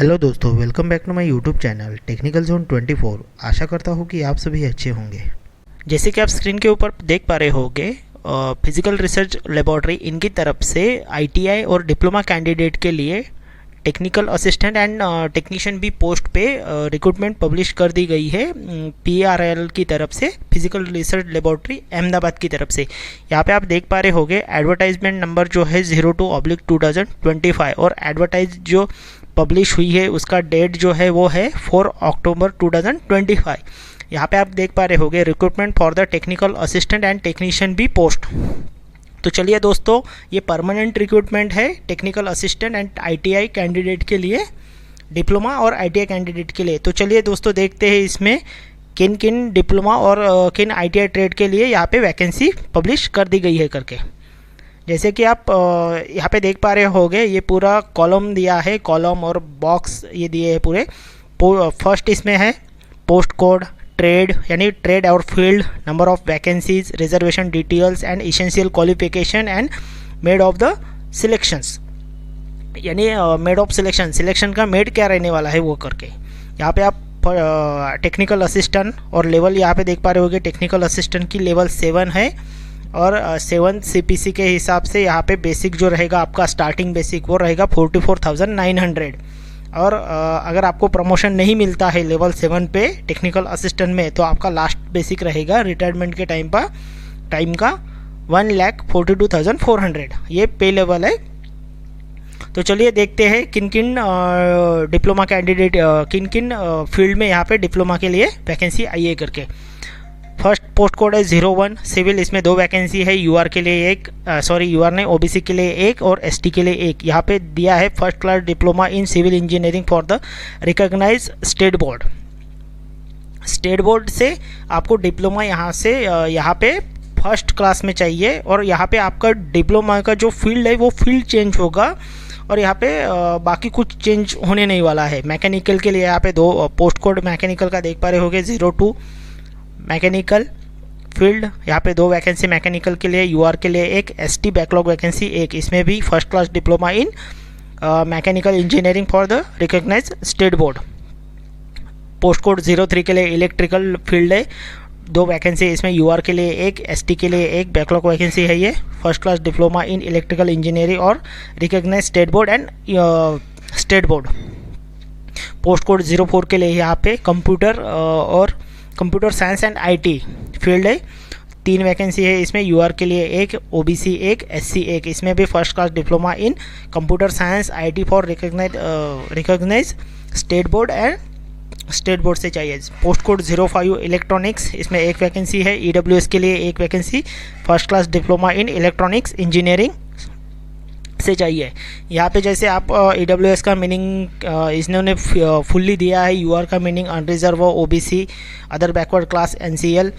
Hello दोस्तों, welcome back to my YouTube channel technical zone 24। आशा करता हूँ कि आप सभी अच्छे होंगे। जैसे कि आप स्क्रीन के ऊपर देख पा रहे होंगे, फिजिकल रिसर्च लेबोरेटरी इनकी तरफ से आईटीआई और डिप्लोमा कैंडिडेट के लिए टेक्निकल असिस्टेंट एंड टेक्नीशियन भी पोस्ट पे रिक्रूटमेंट पब्लिश कर दी गई है पीआरएल की तरफ से, फिजिकल रिसर्च लेबोरेटरी अहमदाबाद की तरफ से। यहाँ पे आप देख पा रहे होंगे एडवर्टाइजमेंट नंबर जो है 02/2025 और एडवर्टाइज जो पब्लिश हुई है उसका डेट जो है वो है 4 अक्टूबर 2025। यहाँ पे आप देख पा रहे होंगे recruitment for the technical assistant and technician भी पोस्ट। तो चलिए दोस्तों, ये परमानेंट रिक्रूटमेंट है technical assistant and ITI candidate के लिए, डिप्लोमा और आईटीआई कैंडिडेट के लिए। तो चलिए दोस्तों, देखते हैं इसमें किन किन डिप्लोमा और किन आईटीआई ट्रेड के लिए यहाँ पे वैकेंसी पब्लिश कर दी गई है करके। जैसे कि आप यहाँ पे देख पा रहे होंगे, ये पूरा कॉलम दिया है, कॉलम और बॉक्स ये दिए हैं पूरे। फर्स्ट इसमें है पोस्ट कोड, ट्रेड यानी ट्रेड और field, number of vacancies, reservation details and essential qualification and made of the selections, यानी मेड ऑफ सिलेक्शन का मेड क्या रहने वाला है वो करके। यहाँ पे आप टेक्निकल असिस्टेंट और लेवल यहाँ पे देख पा रहे होंगे, टेक्निकल असिस्टेंट की लेवल 7 है और 7 सीपीसी के हिसाब से यहाँ पे बेसिक जो रहेगा आपका स्टार्टिंग बेसिक वो रहेगा 44,900। और अगर आपको प्रमोशन नहीं मिलता है लेवल 7 पे टेक्निकल असिस्टेंट में, तो आपका लास्ट बेसिक रहेगा रिटायरमेंट के टाइम का 1,42,400, ये पे लेवल है। तो चलिए देखते हैं किन किन डिप्लोमा कैंडिडेट किन किन फील्ड में यहाँ पे डिप्लोमा के लिए वैकेंसी आई है करके। फर्स्ट पोस्ट कोड है 01 सिविल, इसमें 2 वैकेंसी है, यूआर के लिए एक, यूआर नहीं ओबीसी के लिए एक और एसटी के लिए एक। यहाँ पे दिया है first class diploma in civil engineering for the recognise state board. State board से आपको डिप्लोमा यहाँ पे फर्स्ट क्लास में चाहिए और यहाँ पे आपका डिप्लोमा का जो फील्ड है वो फील्ड चेंज होगा और यहाँ पे बाकी कुछ चेंज होने नहीं वाला है। मैकेनिकल के लिए यहाँ पे 2 पोस्ट कोड मैकेनिकल का देख पा रहे होंगे 02 मैकेनिकल फील्ड, यहाँ पे 2 वैकेंसी मैकेनिकल के लिए, यूआर के लिए एक, एसटी बैकलॉग वैकेंसी एक, इसमें भी first class diploma in mechanical engineering for the recognise state board. Post code 03 के लिए इलेक्ट्रिकल फील्ड है, 2 वैकेंसी इसमें, यूआर के लिए एक, एसटी के लिए एक, बैकलॉग वैकेंसी है ये। First class diploma in electrical engineering और recognise state board and state board. Post code 04 के लिए यहाँ पे computer science and IT field है, 3 वैकेंसी है इसमें, यूआर के लिए एक, ओबीसी एक, एससी एक, इसमें भी first class diploma in computer science IT for recognise state board and state board से चाहिए। पोस्ट कोड 05 इलेक्ट्रॉनिक्स, इसमें 1 वैकेंसी है, ईडब्ल्यूएस के लिए 1 vacancy, first class diploma in electronics engineering से चाहिए। यहाँ पे जैसे आप ईडब्ल्यूएस का मीनिंग इन्होंने फुल्ली दिया है, यूआर का meaning unreserved, OBC, other backward class, NCL,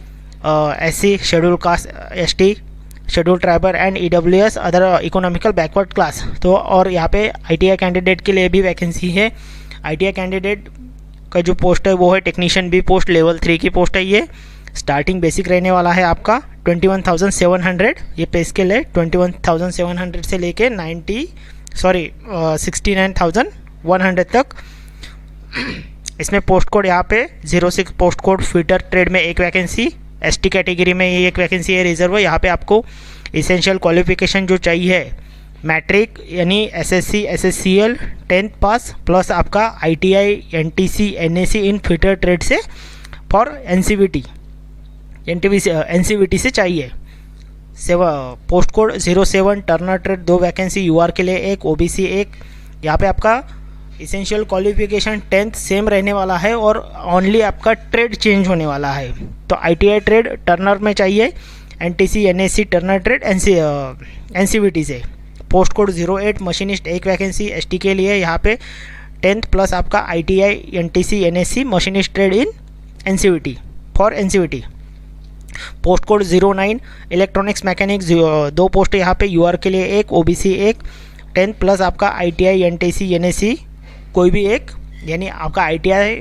SC, schedule caste, ST, schedule tribe and EWS other economical backward class. तो और यहाँ पे आईटीआई कैंडिडेट के लिए भी वैकेंसी है। आईटीआई कैंडिडेट का जो पोस्ट है वो है टेक्नीशियन भी पोस्ट, लेवल 3 की पोस्ट है ये। स्टार्टिंग बेसिक रहने वाला है आपका 21,700, ये पे स्केल है 21,700 से लेके 69,100 तक। इसमें पोस्ट कोड यहाँ पे 06 पोस्ट कोड फिटर ट्रेड में 1 वैकेंसी, एसटी कैटेगरी में ये 1 वैकेंसी है रिजर्व। यहाँ पे आपको इसेंशियल क्वालिफिकेशन जो चाहिए मैट्रिक यानी SSC SSCL 10th pass plus आपका ITI NTC NAC in fitter trade से फॉर एनसीवीटी से चाहिए। Post code 07 turner trade 2 vacancy, UR के लिए 1, ओबीसी 1। यहाँ पे आपका इसेंशियल क्वालिफिकेशन 10th सेम रहने वाला है और ओनली आपका ट्रेड चेंज होने वाला है। तो आईटीआई ट्रेड टर्नर में चाहिए, NTC NAC turner trade NCVT से। Post code 08 machinist 1 vacancy, ST के लिए यहाँ पे 10th प्लस आपका ITI NTC NSC machinist trade in NCVT for NCVT. Post code 09 electronics mechanics 2 post यहाँ पे, यूआर के लिए 1, ओबीसी 1, 10th प्लस आपका आईटीआई एनटीसी एनएससी कोई भी एक, यानी आपका आईटीआई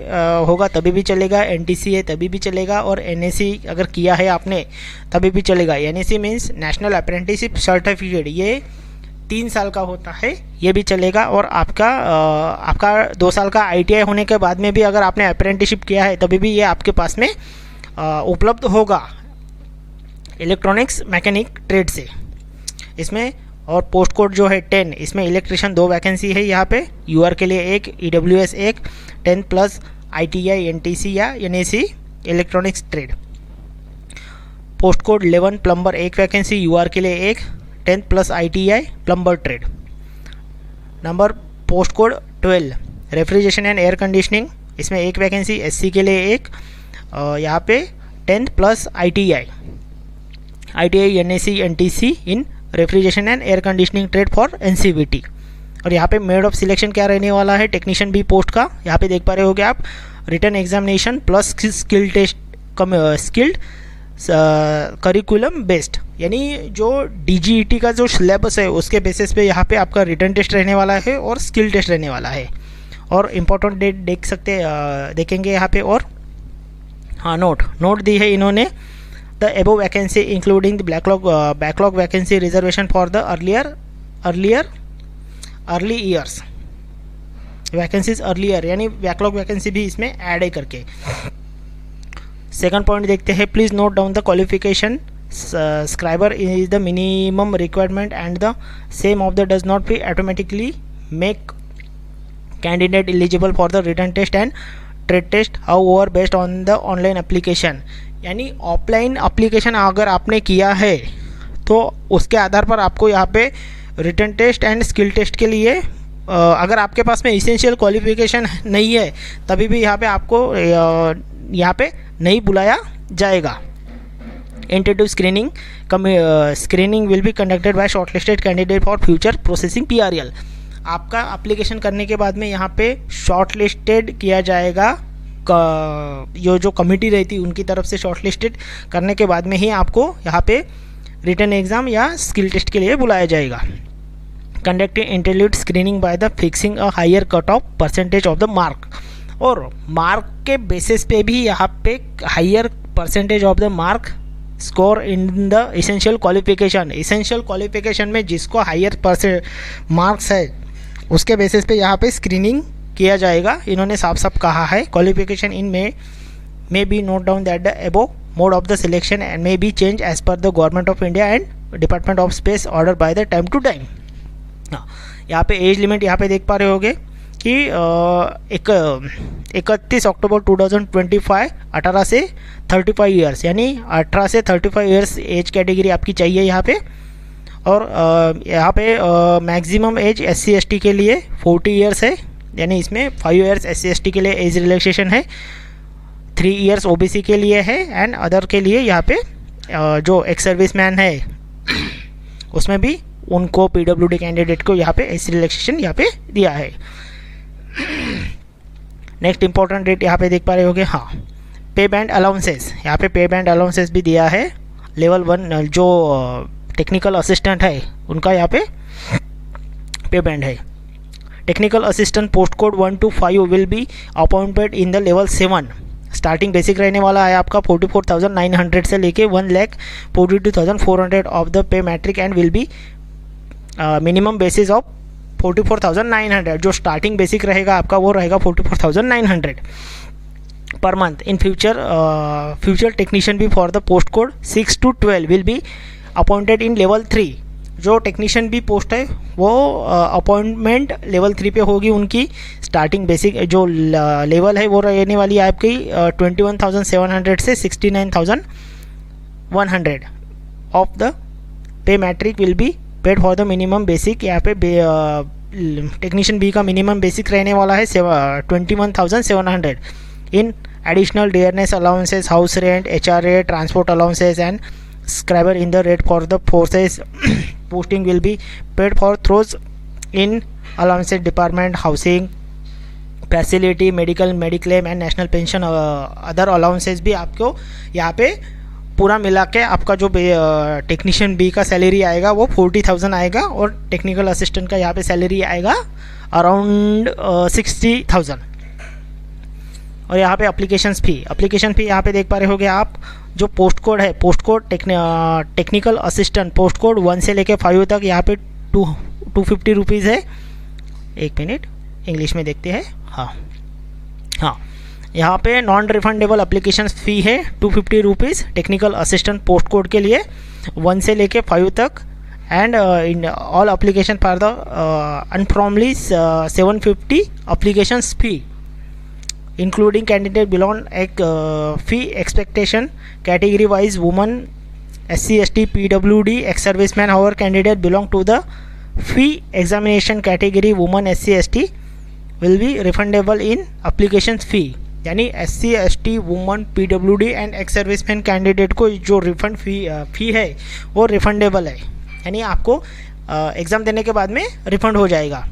होगा तभी भी चलेगा, एनटीसी है तभी भी चलेगा और एनएससी अगर किया है आपने तभी भी चलेगा। NSC means national apprenticeship certificate, ये 3 साल का होता है ये भी चलेगा। और आपका 2 साल का ITI होने के बाद में भी अगर आपने अप्रेंटिसशिप किया है तभी भी ये आपके पास में उपलब्ध होगा इलेक्ट्रॉनिक्स मैकेनिक ट्रेड से इसमें। और पोस्ट कोड जो है 10, इसमें इलेक्ट्रिशियन 2 वैकेंसी है यहाँ पे, UR के लिए 1, EWS 1, 10 प्लस ITI NTC या NAC electronics trade. Post code 11 plumber 1 vacancy, UR के लिए 1, 10 plus ITI plumber trade. Number post code 12 refrigeration and air conditioning, इसमें 1 वैकेंसी, SC के लिए 1, यहाँ पे 10 plus ITI NAC NTC in refrigeration and air conditioning trade for NCVT। और यहाँ पे मेड ऑफ सिलेक्शन क्या रहने वाला है टेक्नीशियन बी पोस्ट का, यहाँ पे देख पा रहे होगे आप, written examination plus skill test skilled curriculum based, यानी जो DGET का जो सिलेबस है उसके बेसिस पे यहाँ पे आपका रिटन टेस्ट रहने वाला है और स्किल टेस्ट रहने वाला है। और इम्पोर्टेंट डेट देखेंगे यहाँ पे। और हाँ, नोट दी है इन्होंने, the above vacancy including the backlog vacancy reservation for the early years vacancies earlier, यानी backlog vacancy भी इसमें ऐड है करके। सेकंड पॉइंट देखते हैं, please note down the qualification scriber is the minimum requirement and the same of the does not be automatically make candidate eligible for the written test and trade test however based on the online application, यानी offline application अगर आपने किया है तो उसके आधार पर आपको यहाँ पे written test and skill test के लिए अगर आपके पास में इसेंशियल क्वालिफिकेशन नहीं है तभी भी यहाँ पे आपको यहाँ पे नहीं बुलाया जाएगा। Interview screening will be conducted bye shortlisted candidate for future processing PRL। आपका एप्लीकेशन करने के बाद में यहाँ पे शॉर्टलिस्टेड किया जाएगा, जो कमिटी रहती है उनकी तरफ से शॉर्टलिस्टेड करने के बाद में ही आपको यहाँ पे रिटन एग्ज़ाम या स्किल टेस्ट के लिए बुलाया जाएगा। Conducting interviewed screening by the fixing a higher cut off percentage of the mark, और मार्क के बेसिस पे भी यहाँ पे higher percentage of the mark score in the essential qualification में जिसको हायर मार्क्स है उसके बेसिस पे यहाँ पे स्क्रीनिंग किया जाएगा। इन्होंने साफ कहा है, qualification in may be note down that the above mode of the selection and may be change as per the government of India and department of space order by the time to time. यहाँ पे age limit यहाँ पे देख पा रहे होगे कि 31 अक्टूबर 2025 18 से 35 ईयर्स, यानी 18 से 35 ईयर्स एज कैटेगरी आपकी चाहिए यहाँ पे। और यहाँ पे मैक्सिमम एज SC ST के लिए 40 ईयर्स है, यानी इसमें 5 ईयर्स SC ST के लिए एज रिलैक्सेशन है, 3 ईयर्स OBC के लिए है एंड अदर के लिए यहाँ पे जो एक्स सर्विस मैन है उसमें भी उनको PWD कैंडिडेट को यहाँ पे एज रिलैक्सेशन यहाँ पे दिया है। नेक्स्ट इंपॉर्टेंट डेट यहाँ पे देख पा रहे होगे, हाँ, पे बैंड अलाउंसेस, यहाँ पे पे बैंड अलाउंसेस भी दिया है। लेवल 1 जो टेक्निकल असिस्टेंट है उनका यहाँ पे बैंड है। Technical assistant post code 1 to 5 will be appointed in the level 7। Starting basic रहने वाला है आपका 44,900 से लेके 1,42,400 of the pay matrix and will be minimum basis of 44,900। जो स्टार्टिंग बेसिक रहेगा आपका वो रहेगा 44,900 per month. In future technician भी for the post code 6 to 12 will be appointed in level 3। जो टेक्नीशियन भी पोस्ट है वो अपॉइंटमेंट लेवल 3 पे होगी उनकी। स्टार्टिंग बेसिक जो लेवल है वो रहने वाली है आपकी 21,700 से 69,100 of the pay matrix will be paid for the minimum basic. यहाँ पे टेक्नीशियन बी का मिनिमम बेसिक रहने वाला है 21,700 in additional dearness allowances, house rent, HR transport allowances and scriber in the rate for the forces posting will be paid for through in allowances department, housing facility, mediclaim and national pension, other allowances भी आपको यहाँ पे पूरा मिला के आपका जो technician B का सैलरी आएगा वो 40,000 आएगा और टेक्निकल असिस्टेंट का यहाँ पे सैलरी आएगा अराउंड 60,000। और यहाँ पे एप्लीकेशन फ़ी यहाँ पे देख पा रहे होगे आप। जो पोस्ट कोड है, post code technical assistant post code 1 से लेके 5 तक यहाँ पे 250 रुपीज़ है। एक मिनट इंग्लिश में देखते हैं। हाँ यहाँ पे नॉन रिफंडेबल अप्लीकेशन फ़ी है 250 rupees technical assistant post code के लिए 1 से लेके 5 तक, and in all application for the unpromptly 750 application fee including candidate belong fee expectation category wise women, SC, ST, PWD, ex-serviceman. However, candidate belong to the fee examination category women, SC, ST will be refundable in application fee. यानी SC, ST, women, PWD and ex serviceman candidate को जो refund फ़ी है वो refundable है, यानी आपको exam देने के बाद में रिफंड हो जाएगा।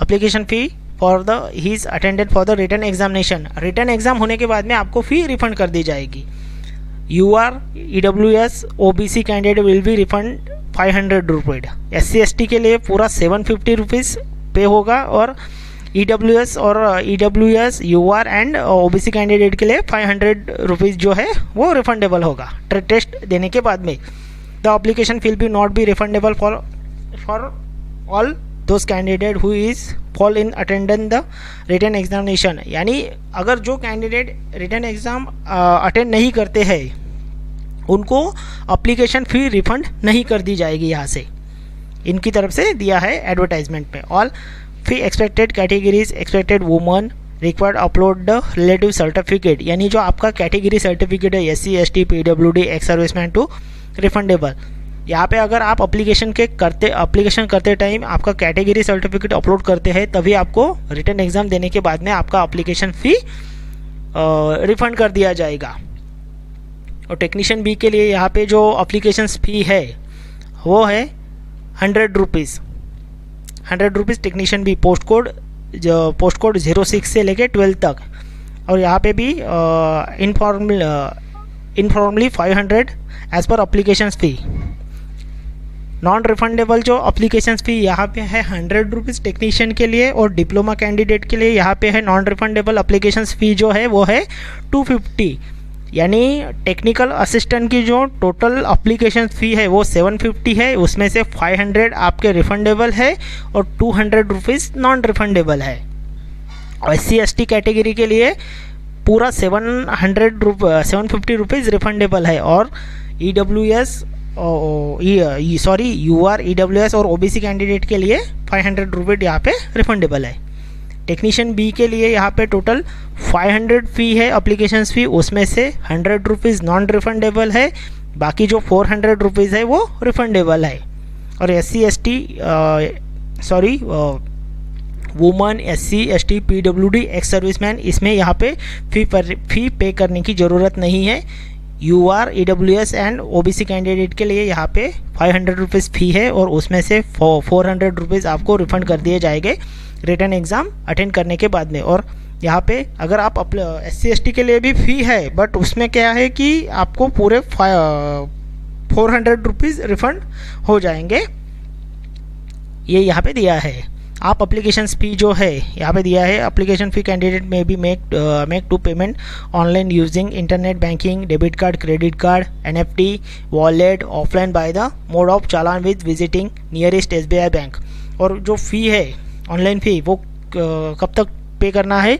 Application fee for the he is attended for the written examination, written exam होने के बाद में आपको फ़ी रिफ़ंड कर दी जाएगी। UR, EWS, OBC candidate will B refund 500 rupees. SC, ST के लिए पूरा 750 रुपीज़ पे होगा, और EWS और EWS, UR and OBC candidate के लिए 500 रुपीज़ जो है वो रिफंडेबल होगा टेस्ट देने के बाद में। The application will be not be refundable for all those candidate who is fall in attendance the written examination, यानी अगर जो कैंडिडेट रिटन एग्ज़ाम अटेंड नहीं करते हैं उनको एप्लीकेशन फ़ी रिफ़ंड नहीं कर दी जाएगी। यहाँ से इनकी तरफ से दिया है एडवर्टाइजमेंट में। All fee expected categories expected woman required upload the relative certificate, यानी जो आपका कैटेगरी सर्टिफिकेट है SC, ST, PWD, ex serviceman to refundable. यहाँ पे अगर आप एप्लीकेशन करते टाइम आपका कैटेगरी सर्टिफिकेट अपलोड करते हैं तभी आपको रिटन एग्ज़ाम देने के बाद में आपका एप्लीकेशन फ़ी रिफ़ंड कर दिया जाएगा। और टेक्नीशियन बी के लिए यहाँ पे जो एप्लीकेशन फ़ी है वो है 100 rupees. 100 rupees technician B post code 06 से लेके 12 तक, और यहाँ पे भी informally 500 as per application fee. Non refundable जो एप्लीकेशन फ़ी यहाँ पे है 100 रुपीज़ टेक्नीशियन के लिए, और डिप्लोमा कैंडिडेट के लिए यहाँ पे है नॉन रिफंडेबल एप्लीकेशन फ़ी जो है वो है 250, यानी टेक्निकल असिस्टेंट की जो टोटल एप्लीकेशन फ़ी है वो 750 है, उसमें से 500 आपके रिफंडेबल है और 200 रुपीज़ नॉन रिफंडेबल है। और SC, ST कैटेगरी के लिए पूरा 750 रुपीज़ रिफंडेबल है, और UR, EWS और OBC कैंडिडेट के लिए 500 रुपीज़ यहाँ पे रिफंडेबल है। टेक्नीशियन बी के लिए यहाँ पे टोटल 500 फ़ी है एप्लीकेशन फ़ी, उसमें से 100 रुपीज़ नॉन रिफंडेबल है, बाकी जो 400 रुपीज़ है वो रिफंडेबल है। और SC, ST woman, SC, ST, PWD, ex serviceman, इसमें यहाँ पे फ़ी पे करने की ज़रूरत नहीं है। UR, EWS and OBC candidate के लिए यहाँ पे 500 रुपीज़ फ़ी है, और उसमें से 400 रुपीज़ आपको रिफ़ंड कर दिए जाएंगे रिटर्न एग्ज़ाम अटेंड करने के बाद में। और यहाँ पे अगर आप SC, ST के लिए भी फ़ी है, बट उसमें क्या है कि आपको पूरे 400 रुपीज़ रिफ़ंड हो जाएंगे, ये यहाँ पे दिया है। आप एप्लीकेशन फ़ी जो है यहाँ पे दिया है, application fee candidate may be make to payment online using internet banking, debit card, credit card, NFT, wallet, offline by the mode of challan with visiting nearest SBI bank. और जो फ़ी है ऑनलाइन फ़ी वो कब तक पे करना है?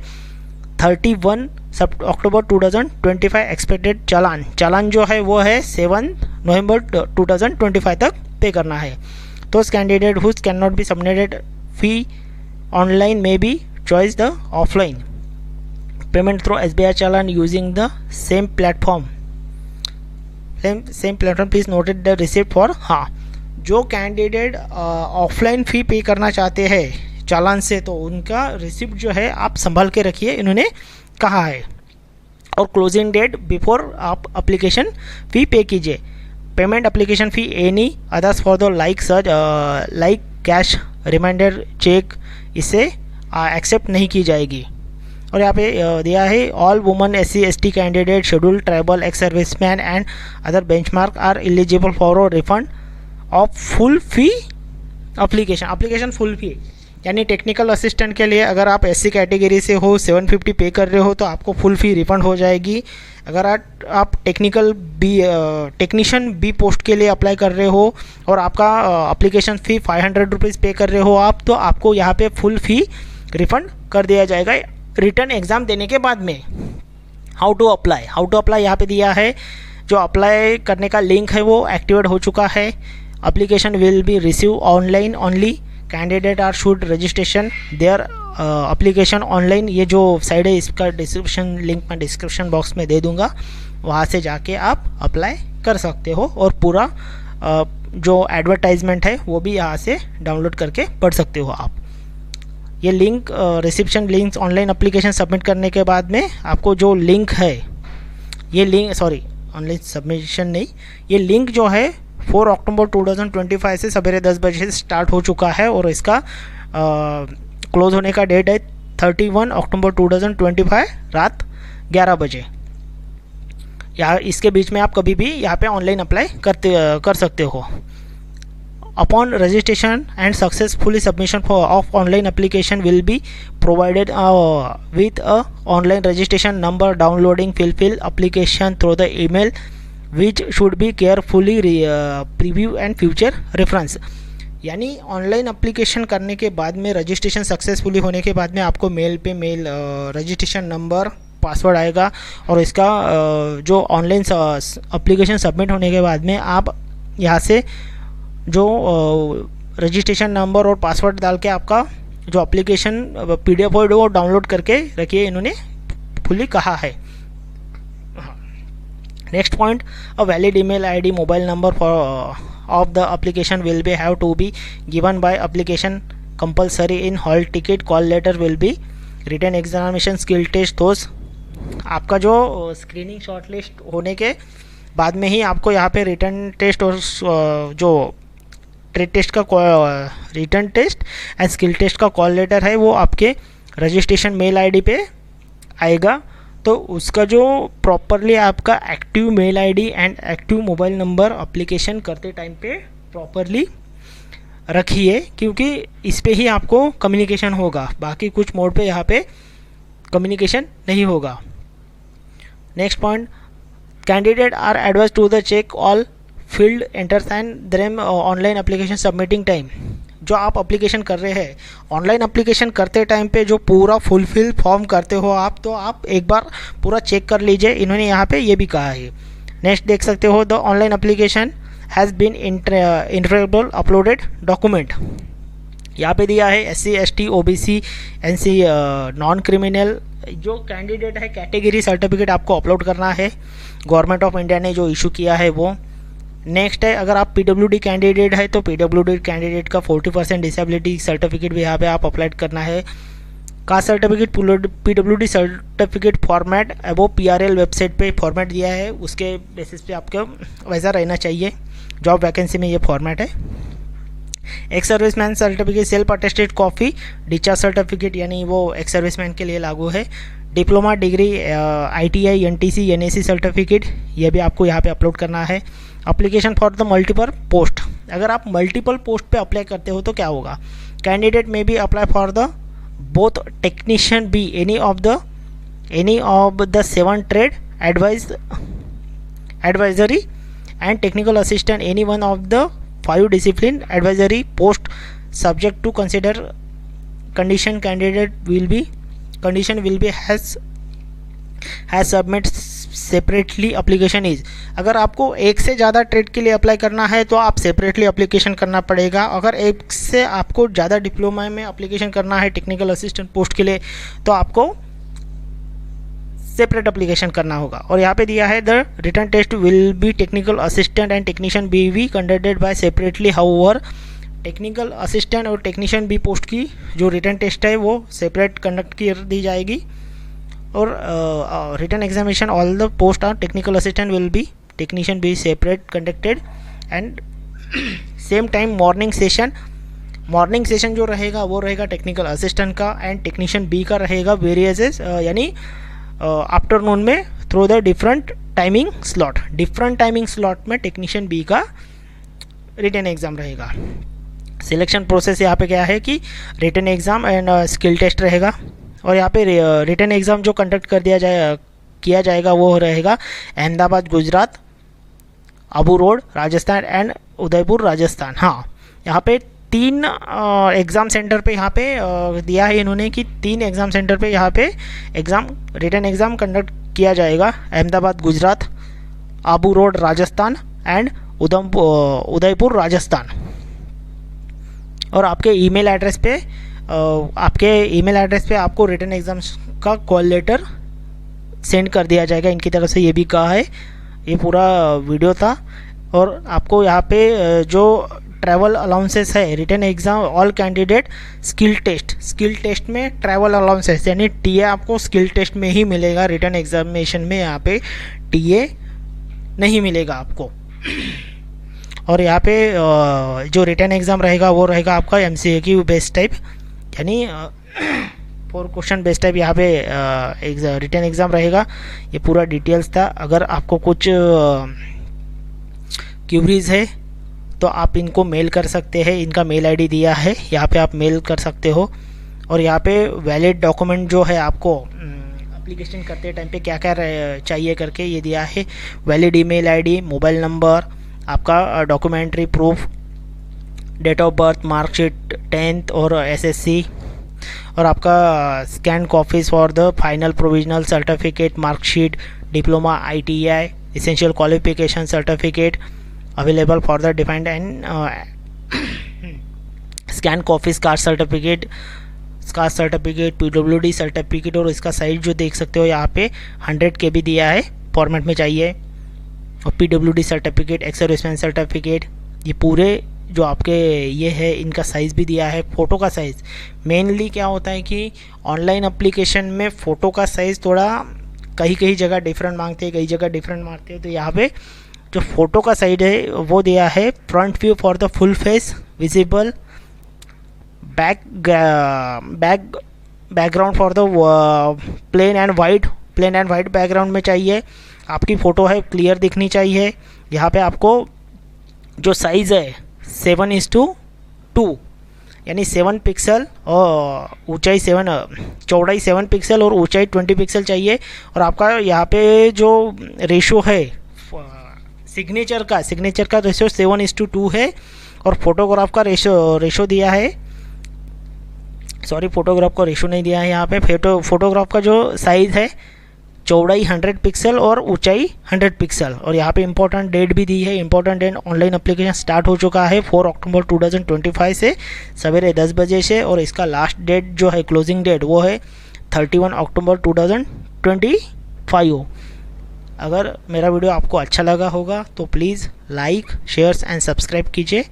31 अक्टूबर 2025 एक्सपेक्टेड चालान जो है वो है 7 नवंबर 2025 तक पे करना है। तो candidate whose can not be submitted fee online may be choice the offline payment through SBI challan using the same platform please noted the receipt for। हाँ, जो कैंडिडेट ऑफलाइन फ़ी पे करना चाहते हैं चालान से तो उनका रिसिप्ट जो है आप संभाल के रखिए, इन्होंने कहा है। और क्लोजिंग डेट बिफोर आप एप्लीकेशन फ़ी पे कीजिए। Payment application fee any others for the like cash reminder cheque इसे एक्सेप्ट नहीं की जाएगी। और यहाँ पे दिया है all woman, SC, ST candidate, schedule tribal, ex serviceman and other benchmark are eligible for refund of full fee application full fee, यानी टेक्निकल असिस्टेंट के लिए अगर आप एससी कैटेगरी से हो 750 पे कर रहे हो तो आपको फुल फी रिफंड हो जाएगी। अगर आप टेक्नीशियन बी पोस्ट के लिए अप्लाई कर रहे हो और आपका एप्लीकेशन फ़ी 500 रुपीज़ पे कर रहे हो आप, तो आपको यहाँ पे फुल फ़ी रिफ़ंड कर दिया जाएगा रिटर्न एग्ज़ाम देने के बाद में। हाउ टू अप्लाई यहाँ पे दिया है। जो अप्लाई करने का लिंक है वो एक्टिवेट हो चुका है। Application will be receive online only, candidate are should registration their application online. ये जो साइड है इसका डिस्क्रिप्शन लिंक मैं डिस्क्रिप्शन बॉक्स में दे दूंगा, वहाँ से जाके आप अप्लाई कर सकते हो और पूरा जो एडवर्टाइजमेंट है वो भी यहाँ से डाउनलोड करके पढ़ सकते हो आप। ये link reception links online application submit करने के बाद में आपको जो लिंक है, ये लिंक ऑनलाइन सबमिशन नहीं, ये लिंक जो है 4 अक्टूबर 2025 से सवेरे 10 बजे से स्टार्ट हो चुका है और इसका क्लोज होने का डेट है 31 अक्टूबर 2025 रात 11 बजे। या इसके बीच में आप कभी भी यहाँ पे ऑनलाइन अप्लाई कर सकते हो। Upon registration and successfully submission of online application will be provided with a online registration number downloading fill application through the email which should be carefully preview and future reference. यानी online application करने के बाद में registration successfully होने के बाद में आपको मेल रजिस्ट्रेशन नंबर पासवर्ड आएगा और इसका जो ऑनलाइन एप्लीकेशन सबमिट होने के बाद में आप यहाँ से जो रजिस्ट्रेशन नंबर और पासवर्ड डाल के आपका जो एप्लीकेशन PDF है वो डाउनलोड करके रखिए, इन्होंने फुली कहा है। Next point, a valid email ID mobile number for of the application will be have to be given by application compulsory in hall ticket call letter will be written examination skill test those। आपका जो screening shortlist होने के बाद में ही आपको यहाँ पे return test और जो ट्रेड टेस्ट का return test and skill test का कॉल लेटर है वो आपके रजिस्ट्रेशन मेल ID पे आएगा। तो उसका जो प्रॉपरली आपका active mail ID and active mobile number application करते टाइम पे प्रॉपरली रखिए, क्योंकि इस पे ही आपको कम्युनिकेशन होगा, बाकी कुछ मोड पे यहाँ पे कम्युनिकेशन नहीं होगा। Next point, candidate are advise to the check all field enters and them online application submitting time. जो आप एप्लीकेशन कर रहे हैं, ऑनलाइन एप्लीकेशन करते टाइम पे जो पूरा फुलफिल फॉर्म करते हो आप, तो आप एक बार पूरा चेक कर लीजिए, इन्होंने यहाँ पे ये भी कहा है। नेक्स्ट देख सकते हो, the online application has been enterable uploaded document. यहाँ पे दिया है SC ST OBC NC non criminal जो कैंडिडेट है कैटेगरी सर्टिफिकेट आपको अपलोड करना है, गवर्नमेंट ऑफ इंडिया ने जो इशू किया है वो। नेक्स्ट है, अगर आप PWD कैंडिडेट है तो PWD कैंडिडेट का 40% डिसेबिलिटी सर्टिफिकेट भी यहाँ पे आप अप्लाई करना है। Cast certificate PWD certificate format वो PRL वेबसाइट पे फॉर्मेट दिया है, उसके बेसिस पे आपको वैसा रहना चाहिए। जॉब वैकेंसी में ये फॉर्मेट है। Ex serviceman certificate self attested copy discharge certificate, यानी वो एक्स सर्विसमैन के लिए लागू है। Diploma degree ITI NTC NAC certificate, ये भी आपको यहाँ पे अपलोड करना है। Application for the multiple post, अगर आप मल्टीपल पोस्ट पे अप्लाई करते हो तो क्या होगा, candidate may be apply for the both technician B any of the 7 trade advisory and technical assistant any one of the 5 discipline advisory post subject to consider condition candidate will be has submit separately application is. अगर आपको एक से ज़्यादा trade के लिए apply करना है तो आप सेपरेटली एप्लीकेशन करना पड़ेगा। अगर एक से आपको ज़्यादा डिप्लोमा में एप्लीकेशन करना है टेक्निकल असिस्टेंट पोस्ट के लिए तो आपको सेपरेट एप्लीकेशन करना होगा। और यहाँ पे दिया है the return test will be technical assistant and technician B conducted by separately. However technical assistant और टेक्नीशियन बी पोस्ट की जो रिटर्न टेस्ट है वो सेपरेट कंडक्ट की दी जाएगी। और return examination all the post are technical assistant will be technician B separate conducted and same time morning session जो रहेगा वो रहेगा टेक्निकल असिस्टेंट का एंड टेक्नीशियन बी का रहेगा वेरियसेस, यानी आफ्टरनून में through the different timing slot में टेक्नीशियन बी का रिटर्न एग्ज़ाम रहेगा। सिलेक्शन प्रोसेस यहाँ पे क्या है कि written exam and skill test रहेगा। और यहाँ पे रिटन एग्ज़ाम जो कंडक्ट किया जाएगा वो रहेगा अहमदाबाद गुजरात, अबू रोड राजस्थान एंड उदयपुर राजस्थान। हाँ, यहाँ पे 3 एग्ज़ाम सेंटर पे यहाँ पे दिया है इन्होंने कि 3 एग्ज़ाम सेंटर पे यहाँ पे रिटन एग्ज़ाम कंडक्ट किया जाएगा, अहमदाबाद गुजरात, अबू रोड राजस्थान एंड उदयपुर राजस्थान। और आपके ईमेल एड्रेस पे आपको रिटन एग्ज़ाम का कॉल लेटर सेंड कर दिया जाएगा इनकी तरफ से, ये भी कहा है। ये पूरा वीडियो था। और आपको यहाँ पे जो ट्रैवल अलाउंसेस है, written exam all candidate skill test में ट्रैवल अलाउंसेस यानी टीए आपको स्किल टेस्ट में ही मिलेगा, रिटन एग्जामिनेशन में यहाँ पे टीए नहीं मिलेगा आपको। और यहाँ पे जो रिटन एग्ज़ाम रहेगा वो रहेगा आपका MCQ बेस्ड टाइप, यानी 4 क्वेश्चन बेस्ड टाइप यहाँ पे रिटन एग्ज़ाम रहेगा। ये पूरा डिटेल्स था। अगर आपको कुछ क्यूरीज है तो आप इनको मेल कर सकते हैं, इनका मेल आईडी दिया है, यहाँ पे आप मेल कर सकते हो। और यहाँ पे वैलिड डॉक्यूमेंट जो है आपको एप्लीकेशन करते टाइम पे क्या क्या चाहिए करके ये दिया है। Valid email ID, mobile number, आपका documentary proof, date of birth, marksheet 10th और SSC, और आपका scan copies for the final provisional certificate, marksheet, diploma, ITI, essential qualification certificate available for the defined and scan copies, caste certificate, PWD certificate. और इसका size जो देख सकते हो यहाँ पे 100 KB दिया है, फॉर्मेट में चाहिए। और PWD certificate, ex serviceman certificate, ये पूरे जो आपके ये है इनका साइज़ भी दिया है। फ़ोटो का साइज़ मेनली क्या होता है कि ऑनलाइन एप्लीकेशन में फ़ोटो का साइज़ थोड़ा कहीं जगह डिफरेंट मांगते हैं, कई जगह डिफरेंट मांगते हैं। तो यहाँ पे जो फ़ोटो का साइज है वो दिया है front view for the full face visible, background for the plain and white background में चाहिए। आपकी फ़ोटो है क्लियर दिखनी चाहिए। यहाँ पे आपको जो साइज़ है 7:2 यानी 7 पिक्सल और चौड़ाई 7 पिक्सल और ऊंचाई 20 पिक्सल चाहिए। और आपका यहाँ पे जो रेशो है सिग्नेचर का रेशो 7:2 है। और फोटोग्राफ का रेशो दिया है, फोटोग्राफ का रेशो नहीं दिया है यहाँ पे। फोटोग्राफ का जो साइज़ है चौड़ाई 100 पिक्सल और ऊंचाई 100 पिक्सल। और यहाँ पे इंपॉर्टेंट डेट भी दी है। Important date online application start हो चुका है 4 अक्टूबर 2025 से सवेरे 10 बजे से। और इसका लास्ट डेट जो है क्लोजिंग डेट वो है 31 अक्टूबर 2025। अगर मेरा वीडियो आपको अच्छा लगा होगा तो please like, shares and subscribe कीजिए।